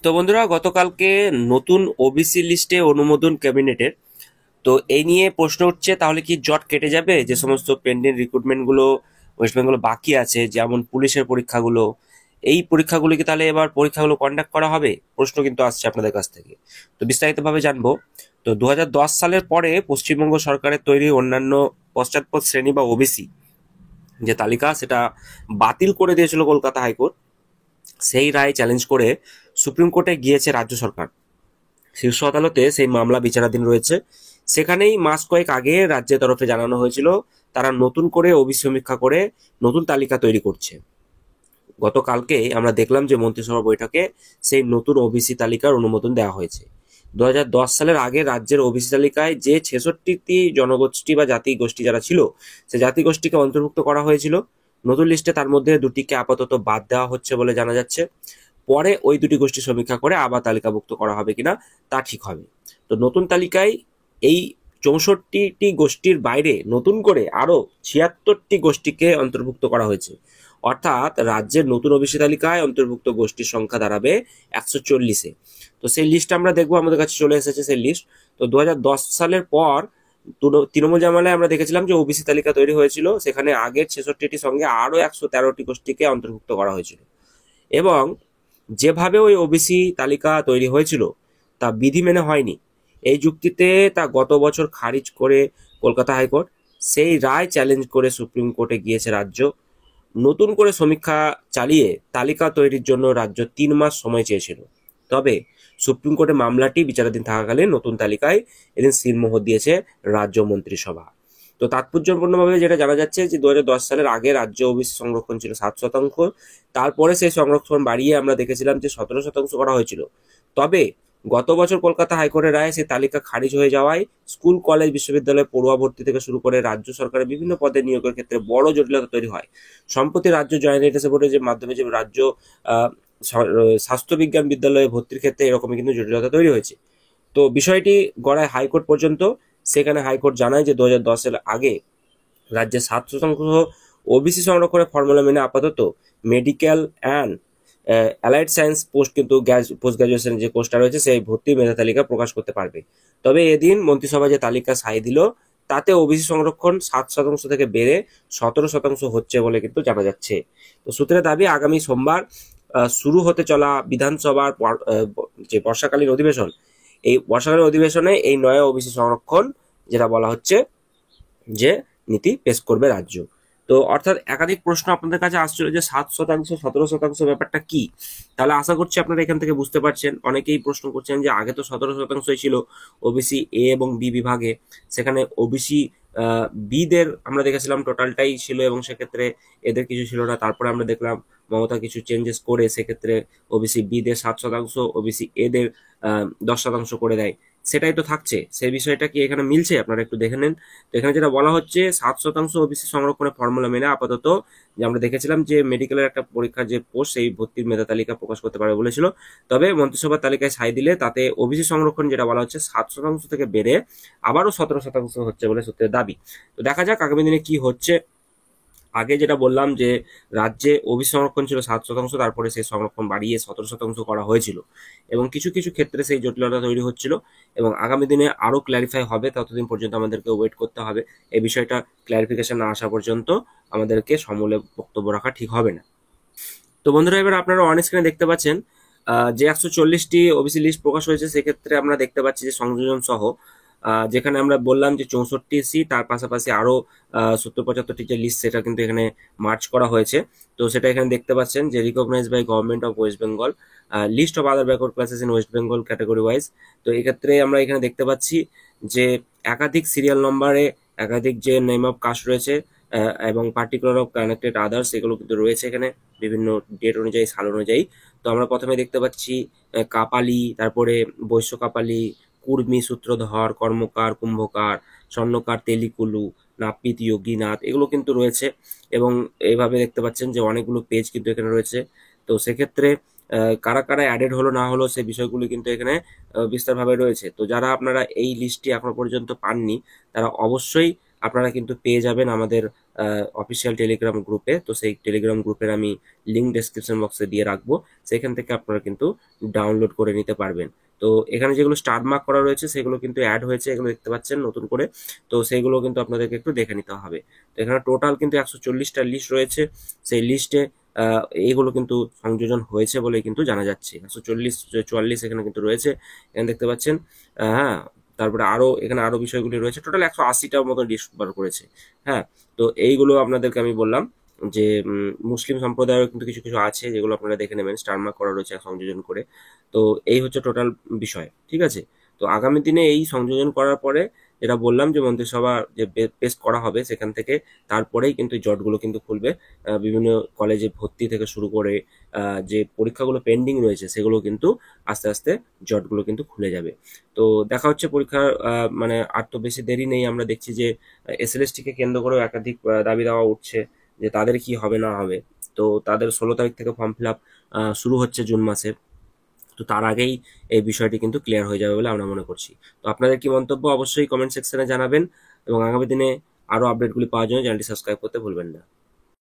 তো বন্ধুরা, গতকালকে নতুন ওবিসি লিস্টে অনুমোদন ক্যাবিনেটের। তো এই নিয়ে প্রশ্ন উঠছে, তাহলে কি জট কেটে যাবে? যে সমস্ত পেন্ডিং রিক্রুটমেন্ট গুলো ওয়েস্ট বেঙ্গল বাকি আছে, যেমন পুলিশের পরীক্ষাগুলো, এই পরীক্ষাগুলো কি তাহলে এবার পরীক্ষাগুলো কন্ডাক্ট করা হবে? প্রশ্ন কিন্তু আসছে আপনাদের কাছ থেকে। তো বিস্তারিতভাবে জানবো। তো 2010 সালের পরে পশ্চিমবঙ্গ সরকারের তৈরি অন্যান্য পশ্চাৎপদ শ্রেণী বা ওবিসি যে তালিকা, সেটা বাতিল করে দিয়েছিল কলকাতা হাইকোর্ট। সেই রায় চ্যালেঞ্জ করে সুপ্রিম কোর্টে গিয়েছে রাজ্য সরকার। শীর্ষ আদালতে সেই মামলা বিচারাধীন রয়েছে। সেখানেই মাস কয়েক আগে রাজ্যের তরফে জানানো হয়েছিল তারা নতুন করে ওবিসি সমীক্ষা করে নতুন তালিকা তৈরি করছে। গতকালকে আমরা দেখলাম যে মন্ত্রিসভা বৈঠকে সেই নতুন ওবিসি তালিকার অনুমোদন দেওয়া হয়েছে। 2010 সালের আগে রাজ্যের ওবিসি তালিকায় যে 66টি জনগোষ্ঠী বা জাতি গোষ্ঠী যারা ছিল, সে জাতি গোষ্ঠীকে অন্তর্ভুক্ত করা হয়েছিল। নতুন লিস্টে তার মধ্যে দুটিকে আপাতত বাদ দেওয়া হচ্ছে বলে জানা যাচ্ছে। পরে ওই দুটি গোষ্ঠী সমীক্ষা করে আবার তালিকাভুক্ত করা হবে কিনা তা ঠিক হবে। তো নতুন তালিকায় এই 64টি গোষ্ঠীর বাইরে নতুন করে আরো 76টি গোষ্ঠীকে অন্তর্ভুক্ত করা হয়েছে। অর্থাৎ রাজ্যের নতুন ওবিসি তালিকায় অন্তর্ভুক্ত গোষ্ঠীর সংখ্যা দাঁড়াবে 140-এ। তো সেই লিস্ট আমরা দেখবো, আমাদের কাছে চলে এসেছে সেই লিস্ট। তো 2010 সালের পর তৃণমূল জামানায় আমরা দেখেছিলাম যে ওবিসি তালিকা তৈরি হয়েছিল, সেখানে আগের 66টির সঙ্গে আরো 113টি গোষ্ঠীকে অন্তর্ভুক্ত করা হয়েছিল। এবং যেভাবে ওই ওবিসি তালিকা তৈরি হয়েছিল তা বিধি মেনে হয়নি, এই যুক্তিতে তা গত বছর খারিজ করে কলকাতা হাইকোর্ট। সেই রায় চ্যালেঞ্জ করে সুপ্রিম কোর্টে গিয়েছে রাজ্য। নতুন করে সমীক্ষা চালিয়ে তালিকা তৈরির জন্য রাজ্য 3 মাস সময় চেয়েছিল। তবে সুপ্রিম কোর্টে মামলাটি বিচারাধীন থাকাকালীন নতুন তালিকায় এদিন সিলমোহর দিয়েছে রাজ্য মন্ত্রিসভা। তো তাৎপর্যপূর্ণভাবে যেটা জানা যাচ্ছে যে 2010 সালের আগে রাজ্য ওবিসি সংরক্ষণ ছিল 7%। তারপরে সেই সংরক্ষণ বাড়িয়ে আমরা দেখেছিলাম যে 17% করা হয়েছিল। তবে গত বছর কলকাতা হাইকোর্টের রায়ে সেই তালিকা খারিজ হয়ে যাওয়ায় স্কুল, কলেজ, বিশ্ববিদ্যালয়ে পড়ুয়া ভর্তি থেকে শুরু করে রাজ্য সরকারের বিভিন্ন পদে নিয়োগের ক্ষেত্রে বড় জটিলতা তৈরি হয়। সম্প্রতি রাজ্য জয়েন্ট এন্ট্রান্স বোর্ডের মাধ্যমে যে রাজ্য আহ, স্বাস্থ্য বিজ্ঞান বিদ্যালয়ে ভর্তির ক্ষেত্রে এরকমই কিন্তু জটিলতা তৈরি হয়েছে। তো বিষয়টি গড়ায় হাইকোর্ট পর্যন্ত। সেখানে হাইকোর্ট জানায় যে 2010-এর আগে রাজ্যে 7% ওবিসি সংরক্ষণের ফর্মুলা মেনে আপাতত medical and allied science post, কিন্তু পোস্ট গ্রাজুয়েশন যে কোর্সটা রয়েছে সেই ভর্তি মেধা তালিকা প্রকাশ করতে পারবে। তবে এদিন মন্ত্রিসভা যে তালিকা সাই দিল, তাতে ওবিসি সংরক্ষণ 7% থেকে বেড়ে 17% হচ্ছে বলে কিন্তু জানা যাচ্ছে। তো সূত্রের দাবি, আগামী সোমবার শুরু হতে চলা বিধানসভার যে বর্ষাকালীন অধিবেশন, এই বর্ষাকালীন অধিবেশনে এই নয়া ওবিসি সংরক্ষণ যেটা বলা হচ্ছে যে নীতি পেশ করবে রাজ্য। তো অর্থাৎ একাধিক প্রশ্ন আপনাদের কাছে আসছিল যে 7%, 17% ব্যাপারটা কি। তাহলে আশা করছি আপনারা এখান থেকে বুঝতে পারছেন। অনেকেই প্রশ্ন করছেন যে আগে তো 17%ই ছিল ওবিসি এ এবং বি বিভাগে, সেখানে ওবিসি বি দের আমরা দেখেছিলাম টোটালটাই ছিল এবং সেক্ষেত্রে এদের কিছু ছিল না। তারপরে আমরা দেখলাম মমতা কিছু চেঞ্জেস করে সেক্ষেত্রে ওবিসি বি দের 7%, ওবিসি এ দের 10% করে দেয়। সেটাই তো থাকছে, সেই বিষয়টা কি এখানে মিলছে আপনারা একটু দেখে নেন। তো এখানে যেটা বলা হচ্ছে 7% ওবিসি সংরক্ষণের ফর্মুলা মেনে আপাতত, যে আমরা দেখেছিলাম যে মেডিকেলের একটা পরীক্ষার যে পোস্ট, সেই ভর্তির মেধা তালিকা প্রকাশ করতে পারবে বলেছিল। তবে মন্ত্রিসভার তালিকায় সাই দিলে তাতে ওবিসি সংরক্ষণ যেটা বলা হচ্ছে 7% থেকে বেড়ে আবারও 17% হচ্ছে বলে সূত্রের দাবি। তো দেখা যাক আগামী দিনে কি হচ্ছে। আগে যেটা বললাম যে রাজ্যে ওবিসি সংরক্ষণ ছিল 7%, তারপরে সেই সংরক্ষণ বাড়িয়ে 17% করা হয়েছিল এবং কিছু কিছু ক্ষেত্রে সেই জটিলতা তৈরি হচ্ছিল এবং আগামী দিনে আরো ক্ল্যারিফাই হবে। ততদিন পর্যন্ত আমাদেরকে ওয়েট করতে হবে। এই বিষয়টা ক্ল্যারিফিকেশন না আসা পর্যন্ত আমাদেরকে সমূলে বক্তব্য রাখা ঠিক হবে না। তো বন্ধুরা, এবার আপনারা অন স্ক্রিনে দেখতে পাচ্ছেন যে 140টি ওবিসি লিস্ট প্রকাশ হয়েছে। সেক্ষেত্রে আমরা দেখতে পাচ্ছি যে সংযোজন সহ যেখানে আমরা বললাম যে 64 সিট, তার পাশাপাশি আরো 70-75টি যে লিস্ট, সেটা কিন্তু এখানে মার্চ করা হয়েছে। তো সেটা এখানে দেখতে পাচ্ছেন যে recognize by government of West Bengal, list of other backward classes in West Bengal category wise. তো এক্ষেত্রে আমরা এখানে দেখতে পাচ্ছি যে একাধিক সিরিয়াল নম্বরে একাধিক যে নেম অফ কাস্ট রয়েছে এবং পার্টিকুলার অফ কানেক্টেড আদার্স, এগুলো কিন্তু রয়েছে এখানে বিভিন্ন ডেট অনুযায়ী, সাল অনুযায়ী। তো আমরা প্রথমে দেখতে পাচ্ছি কাপালি, তারপরে বৈশ্য কাপালি, কুর্মী, সূত্রধর, কর্মকার, কুম্ভকার, স্বর্ণকার, তেলিকুলু, নাপিত, যোগীনাথ, এগুলো কিন্তু রয়েছে। এবং এইভাবে দেখতে পাচ্ছেন যে অনেকগুলো পেজ কিন্তু এখানে রয়েছে। তো সেক্ষেত্রে কারা কারা অ্যাডেড হলো না হলো সেই বিষয়গুলো কিন্তু এখানে বিস্তারভাবে রয়েছে। তো যারা আপনারা এই লিস্টটি এখনো পর্যন্ত পাননি, তারা অবশ্যই আপনারা কিন্তু পেয়ে যাবেন আমাদের অফিসিয়াল টেলিগ্রাম গ্রুপে। তো সেই টেলিগ্রাম গ্রুপের আমি লিঙ্ক ডেসক্রিপশন বক্সে দিয়ে রাখবো, সেখান থেকে আপনারা কিন্তু ডাউনলোড করে নিতে পারবেন। তো এখানে যেগুলো স্টার মার্ক করা রয়েছে সেগুলো কিন্তু অ্যাড হয়েছে, এগুলো দেখতে পাচ্ছেন নতুন করে। তো সেইগুলো কিন্তু আপনাদেরকে একটু দেখে নিতে হবে। তো এখানে টোটাল কিন্তু 140টা লিস্ট রয়েছে। সেই লিস্টে এইগুলো কিন্তু সংযোজন হয়েছে বলে কিন্তু জানা যাচ্ছে। 144 এখানে কিন্তু রয়েছে, এখানে দেখতে পাচ্ছেন। হ্যাঁ, তারপরে আরো এখানে আরো বিষয়গুলি রয়েছে, টোটাল 180টার মতো লিস্ট বার করেছে। হ্যাঁ, তো এইগুলো আপনাদেরকে আমি বললাম যে মুসলিম সম্প্রদায়ের কিন্তু কিছু কিছু আছে যেগুলো আপনারা দেখে নেবেন, স্টার মার্ক করা রয়েছে সংযোজন করে। তো এই হচ্ছে টোটাল বিষয়, ঠিক আছে। তো আগামী দিনে এই সংযোজন করার পরে যেটা বললাম যে মন্ত্রিসভা যে পেশ করা হবে সেখান থেকে তারপরেই কিন্তু জটগুলো কিন্তু খুলবে। বিভিন্ন কলেজে ভর্তি থেকে শুরু করে যে পরীক্ষাগুলো পেন্ডিং রয়েছে সেগুলো কিন্তু আস্তে আস্তে জটগুলো কিন্তু খুলে যাবে। তো দেখা হচ্ছে পরীক্ষার মানে আর তো বেশি দেরি নেই। আমরা দেখছি যে এসএলএসটি কে কেন্দ্র করেও একাধিক দাবি দাওয়া উঠছে যে তাদের কি হবে না হবে। তো তাদের 16 তারিখ থেকে ফর্ম ফিল আপ শুরু হচ্ছে জুন মাসে। তো তার আগেই এই বিষয়টি কিন্তু ক্লিয়ার হয়ে যাবে বলে আমরা মনে করছি। তো আপনাদের কি মন্তব্য অবশ্যই কমেন্ট সেকশনে জানাবেন, এবং আগামী দিনে আরো আপডেটগুলি পাওয়ার জন্য চ্যানেলটি সাবস্ক্রাইব করতে ভুলবেন না।